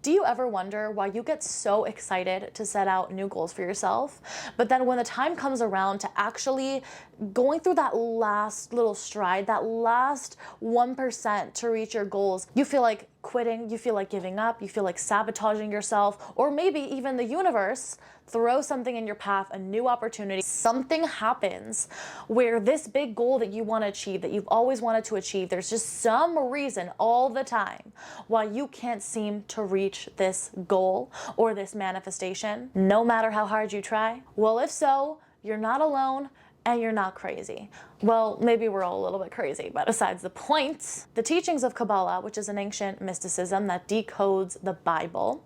Do you ever wonder why you get so excited to set out new goals for yourself, but then when the time comes around to actually going through that last little stride, that last 1% to reach your goals, you feel like quitting, you feel like giving up, you feel like sabotaging yourself, or maybe even the universe throw something in your path, a new opportunity, something happens where this big goal that you want to achieve, that you've always wanted to achieve, there's just some reason all the time why you can't seem to reach this goal or this manifestation, no matter how hard you try? Well, if so, you're not alone and you're not crazy. Well, maybe we're all a little bit crazy, but besides the point, the teachings of Kabbalah, which is an ancient mysticism that decodes the Bible,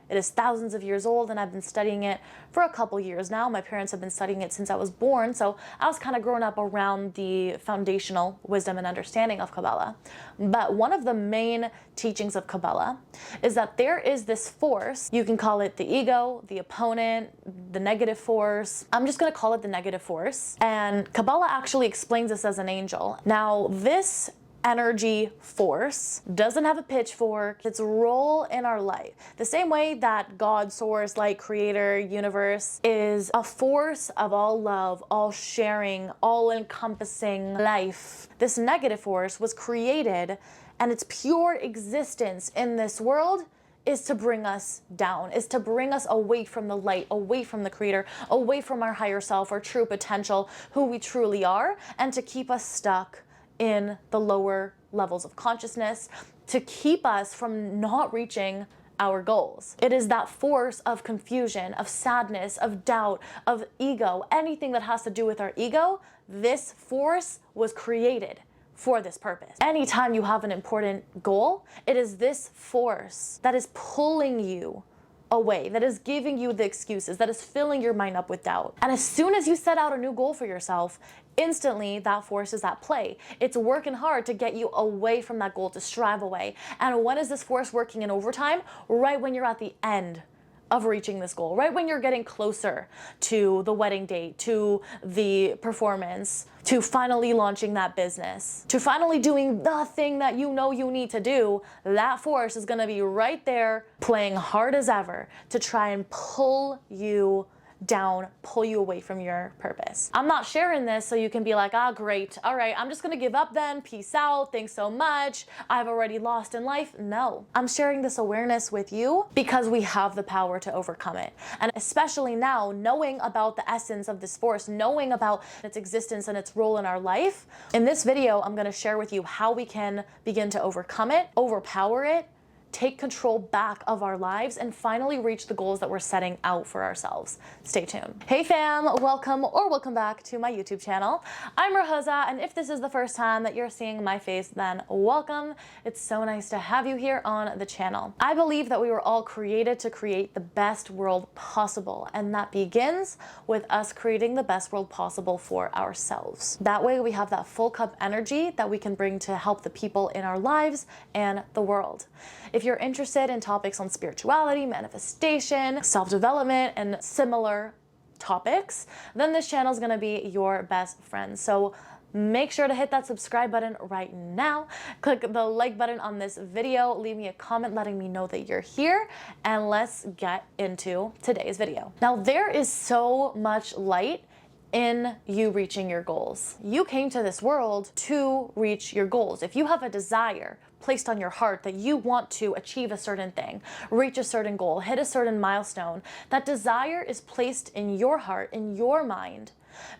it is thousands of years old, and I've been studying it for a couple years now. My parents have been studying it since I was born, so I was kind of growing up around the foundational wisdom and understanding of Kabbalah. But one of the main teachings of Kabbalah is that there is this force, you can call it the ego, the opponent, the negative force. I'm just going to call it the negative force. And Kabbalah actually explains this as an angel. Now, this energy force doesn't have a pitchfork. Its role in our life, the same way that God, source, light, creator, universe is a force of all love, all sharing, all encompassing life. This negative force was created, and its pure existence in this world is to bring us down, is to bring us away from the light, away from the creator, away from our higher self, our true potential, who we truly are, and to keep us stuck in the lower levels of consciousness, to keep us from not reaching our goals. It is that force of confusion, of sadness, of doubt, of ego, anything that has to do with our ego. This force was created for this purpose. Anytime you have an important goal, it is this force that is pulling you away, that is giving you the excuses, that is filling your mind up with doubt. And as soon as you set out a new goal for yourself, instantly that force is at play. It's working hard to get you away from that goal, to strive away. And when is this force working in overtime? Right when you're at the end of reaching this goal, right when you're getting closer to the wedding date, to the performance, to finally launching that business, to finally doing the thing that you know you need to do. That force is going to be right there playing hard as ever to try and pull you down, pull you away from your purpose. I'm not sharing this so you can be like, ah, great, all right, I'm just gonna give up then, peace out, thanks so much, I've already lost in life. No, I'm sharing this awareness with you because we have the power to overcome it. And especially now, knowing about the essence of this force, knowing about its existence and its role in our life, in this video, I'm gonna share with you how we can begin to overcome it, overpower it, take control back of our lives, and finally reach the goals that we're setting out for ourselves. Stay tuned. Hey fam, welcome back to my YouTube channel. I'm Rojosa, and if this is the first time that you're seeing my face, then welcome. It's so nice to have you here on the channel. I believe that we were all created to create the best world possible, and that begins with us creating the best world possible for ourselves. That way we have that full cup energy that we can bring to help the people in our lives and the world. If you're interested in topics on spirituality, manifestation, self-development, and similar topics, then this channel is going to be your best friend. So make sure to hit that subscribe button right now. Click the like button on this video. Leave me a comment letting me know that you're here, and let's get into today's video. Now, there is so much light in you reaching your goals. You came to this world to reach your goals. If you have a desire placed on your heart that you want to achieve a certain thing, reach a certain goal, hit a certain milestone, that desire is placed in your heart, in your mind,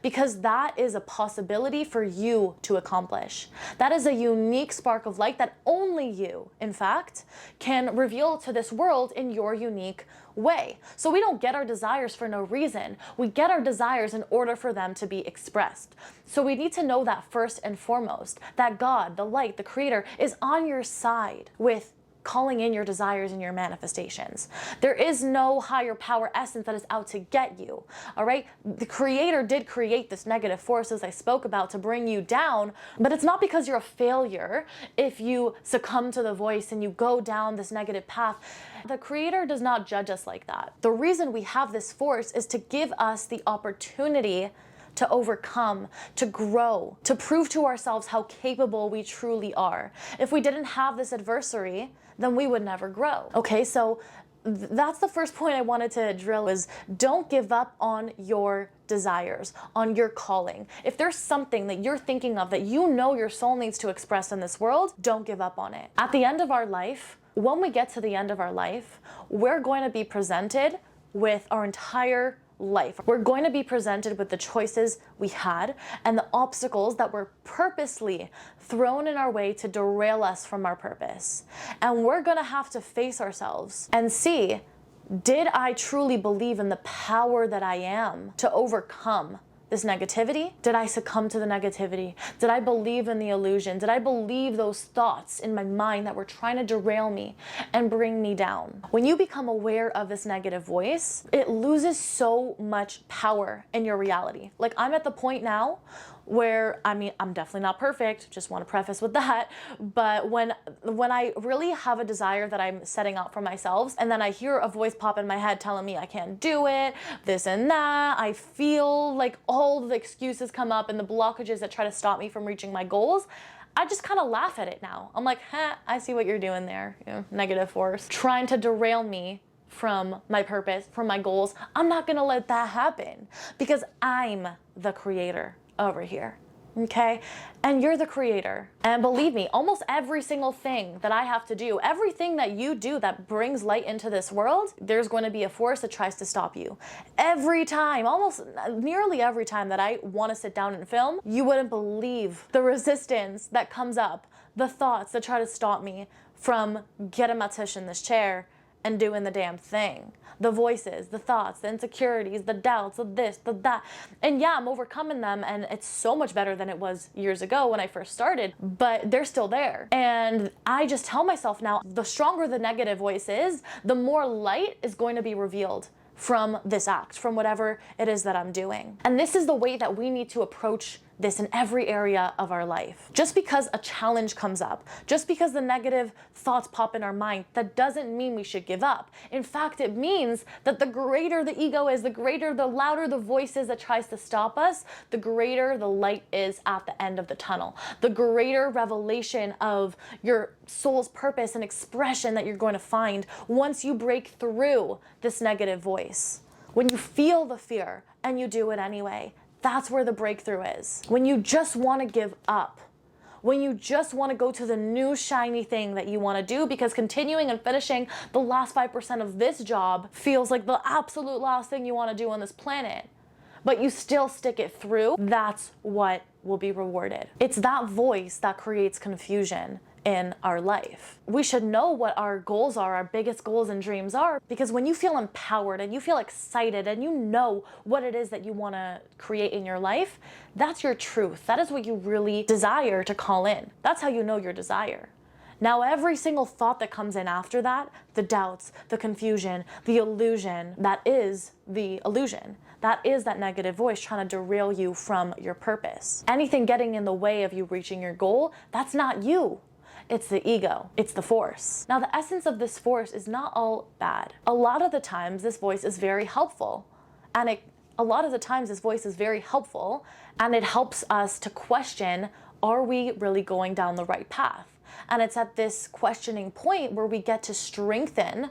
because that is a possibility for you to accomplish. That is a unique spark of light that only you, in fact, can reveal to this world in your unique way. So we don't get our desires for no reason. We get our desires in order for them to be expressed. So we need to know that first and foremost, that God, the light, the creator, is on your side with calling in your desires and your manifestations. There is no higher power essence that is out to get you, all right? The creator did create this negative force, as I spoke about, to bring you down, but it's not because you're a failure if you succumb to the voice and you go down this negative path. The creator does not judge us like that. The reason we have this force is to give us the opportunity to overcome, to grow, to prove to ourselves how capable we truly are. If we didn't have this adversary, then we would never grow. Okay, so that's the first point I wanted to drill is don't give up on your desires, on your calling. If there's something that you're thinking of that you know your soul needs to express in this world, don't give up on it. At the end of our life, when we get to the end of our life, we're going to be presented with our entire life. We're going to be presented with the choices we had and the obstacles that were purposely thrown in our way to derail us from our purpose. And we're going to have to face ourselves and see, did I truly believe in the power that I am to overcome this negativity? Did I succumb to the negativity? Did I believe in the illusion? Did I believe those thoughts in my mind that were trying to derail me and bring me down? When you become aware of this negative voice, it loses so much power in your reality. Like, I'm at the point now where, I mean, I'm definitely not perfect, just want to preface with that, but when I really have a desire that I'm setting out for myself, and then I hear a voice pop in my head telling me I can't do it, this and that, I feel like all the excuses come up and the blockages that try to stop me from reaching my goals, I just kind of laugh at it now. I'm like, I see what you're doing there, you know, negative force, trying to derail me from my purpose, from my goals. I'm not gonna let that happen because I'm the creator over here, okay? And you're the creator. And believe me, almost every single thing that I have to do, everything that you do that brings light into this world, there's going to be a force that tries to stop you. Every time, almost nearly every time that I want to sit down and film, you wouldn't believe the resistance that comes up, the thoughts that try to stop me from getting my tush in this chair and doing the damn thing. The voices, the thoughts, the insecurities, the doubts, the this, the that. And yeah, I'm overcoming them, and it's so much better than it was years ago when I first started, but they're still there. And I just tell myself now, the stronger the negative voice is, the more light is going to be revealed from this act, from whatever it is that I'm doing. And this is the way that we need to approach this in every area of our life. Just because a challenge comes up, just because the negative thoughts pop in our mind, that doesn't mean we should give up. In fact, it means that the greater the ego is, the louder the voice is that tries to stop us, the greater the light is at the end of the tunnel. The greater revelation of your soul's purpose and expression that you're going to find once you break through this negative voice. When you feel the fear and you do it anyway, that's where the breakthrough is. When you just want to give up, when you just want to go to the new shiny thing that you want to do because continuing and finishing the last 5% of this job feels like the absolute last thing you want to do on this planet, but you still stick it through, that's what will be rewarded. It's that voice that creates confusion in our life. We should know what our goals are, our biggest goals and dreams are, because when you feel empowered and you feel excited and you know what it is that you want to create in your life, that's your truth. That is what you really desire to call in. That's how you know your desire. Now, every single thought that comes in after that, the doubts, the confusion, the illusion, that is the illusion. That is that negative voice trying to derail you from your purpose. Anything getting in the way of you reaching your goal, that's not you. It's the ego. It's the force. Now, the essence of this force is not all bad. A lot of the times, this voice is very helpful. And it helps us to question, are we really going down the right path? And it's at this questioning point where we get to strengthen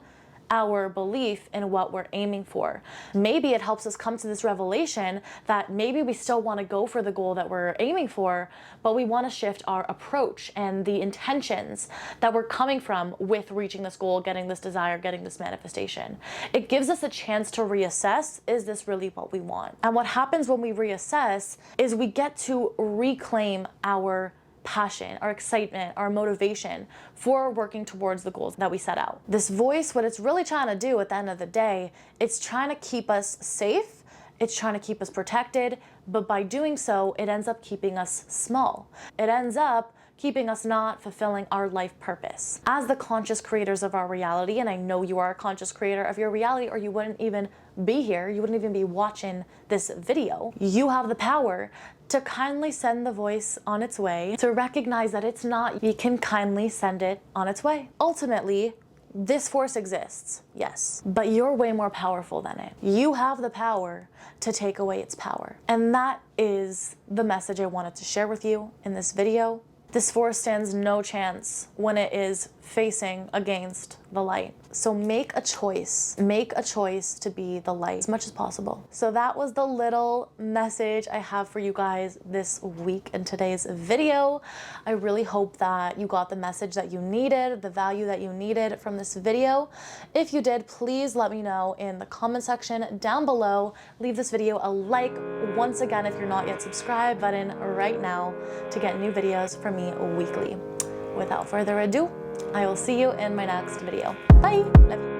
our belief in what we're aiming for. Maybe it helps us come to this revelation that maybe we still want to go for the goal that we're aiming for, but we want to shift our approach and the intentions that we're coming from with reaching this goal, getting this desire, getting this manifestation. It gives us a chance to reassess, is this really what we want? And what happens when we reassess is we get to reclaim our passion, our excitement, our motivation for working towards the goals that we set out. This voice, what it's really trying to do at the end of the day, it's trying to keep us safe, it's trying to keep us protected, but by doing so, it ends up keeping us small. It ends up keeping us not fulfilling our life purpose. As the conscious creators of our reality, and I know you are a conscious creator of your reality or you wouldn't even be here, you wouldn't even be watching this video, you have the power to kindly send the voice on its way, to recognize that it's not, you can kindly send it on its way. Ultimately, This force exists, yes, but you're way more powerful than it. You have the power to take away its power. And that is the message I wanted to share with you in this video. This force stands no chance when it is facing against the light. So make a choice. Make a choice to be the light as much as possible. So that was the little message I have for you guys this week in today's video. I really hope that you got the message that you needed, the value that you needed from this video. If you did, please let me know in the comment section down below. Leave this video a like. Once again, if you're not yet subscribed, button right now to get new videos from me weekly. Without further ado, I will see you in my next video. Bye! Love you.